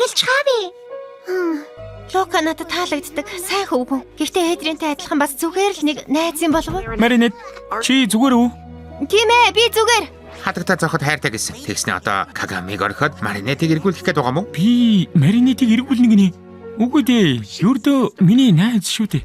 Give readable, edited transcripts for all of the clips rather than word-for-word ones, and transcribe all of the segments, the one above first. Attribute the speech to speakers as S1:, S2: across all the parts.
S1: эхэлж хаавь. Лука надад таалагддаг. Сайн хөвгөн. Гэхдээ Эдринтэй адилхан бас зүгээр л нэг найз юм болов уу?
S2: Маринет, чи зүгээр үү?
S1: Тийм ээ, би зүгээр.
S3: Хадагтаа зохиод хайртай гэсэн. Тэгснэ одоо Кагамиг орхиод Маринетийг эргүүлэх гээд байгаа мó?
S2: Би Маринетийг эргүүлнэ гинэ. Үгүй дээ. Юурдөө миний найз шүү дээ.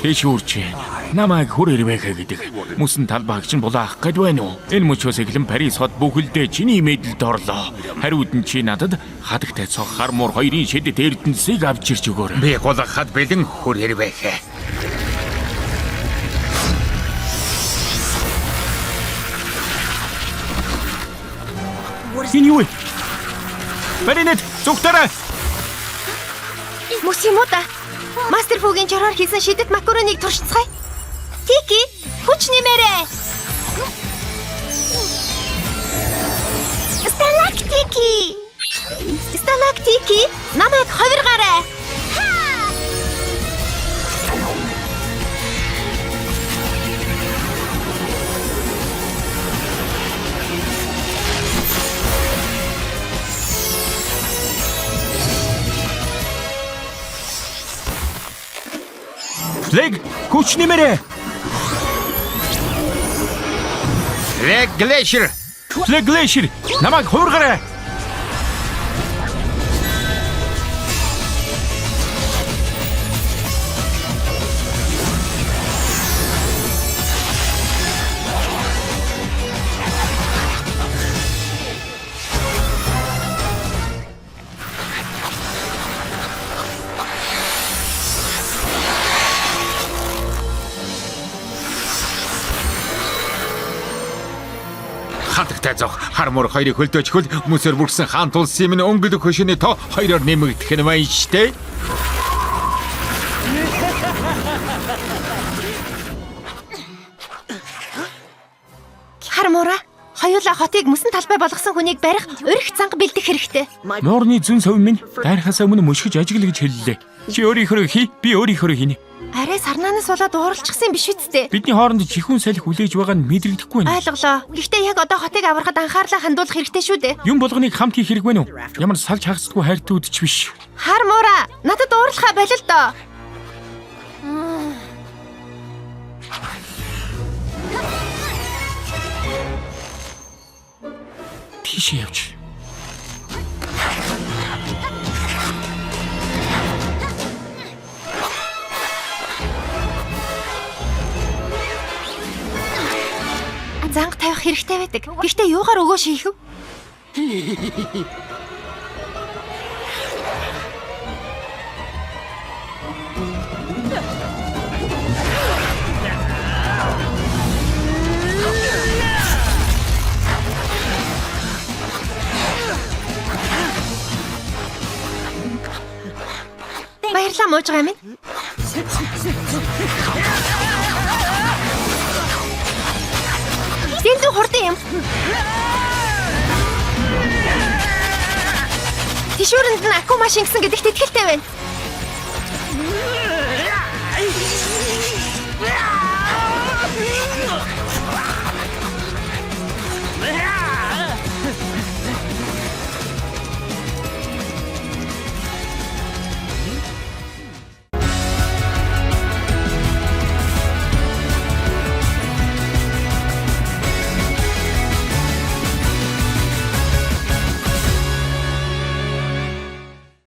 S2: Тэш үрч. Намайг хүр ирвэхэ гэдэг. Мөсөн талбайг чинь булаах гээд байна уу? Энэ мөчөөс эхлэн Парис хот бүхэлдээ чиний мэдэлд орлоо. Хариуд нь чи надад хадагтай цог хар муур хоёрын шидэт эрдэнэсийг авчирч өгөөр.
S3: Би гулгахад бэлэн хүр ирвэхэ.
S2: Энэ юу вэ? Маринет, зүгтэрэ.
S1: Мөс юм уу да? Мастер Фугийн чараар хийсэн шидэт макароныг туршицгаая. Тики, хүч нэмээрэй. Сталактики, намайг ховиргаарай.
S2: Лэг, хүч нэмээрэй.
S3: Лэг Глэшер.
S2: Лэг Глэшер, намайг хуургаарай.
S3: Хадагтай зох хар муур хоёрыг хөлдөөчхөл мөсөр бүрсэн хаан тулсын минь өнгөлөг хөшөөний тоо хоёроор нэмэгдэх нь байна штэ.
S1: Хар муура, хоёулаа хотыг мөсөн талбай болгосон хүнийг барих өрх занга бэлдэх хэрэгтэй.
S2: Нуурны зүн совин минь дайрхаас өмнө мөшгөж ажиглаа гэж хэллээ. Чи өөрийнхөө хий, би өөрийнхөө хийнэ.
S1: Арай сарнаанаас болоод ууралчихсан биш үсттэй.
S2: Бидний хооронд чихүүн салхи хүлээж байгаа нь мэдрэгдэхгүй байна.
S1: Ойлголоо. Гэхдээ яг одоо хотыг аврахад анхаарлаа хандуулах хэрэгтэй шүү дээ.
S2: Юм болгоныг хамт хийх хэрэг байна уу? Ямар салж хагасдаггүй хайртай үдч биш.
S1: Хар муура, надад уурлахаа болил доо.
S2: Тийш явж.
S1: Занг тавих хэрэгтэй байдаг. Гэхдээ юугаар өгөө шийх вэ? Баярлалаа мууж байгаа минь. Зэндүү хурдан юм. Тишүүрэнд нь аку машин гэсэн гэдэгт итгэлтэй байна.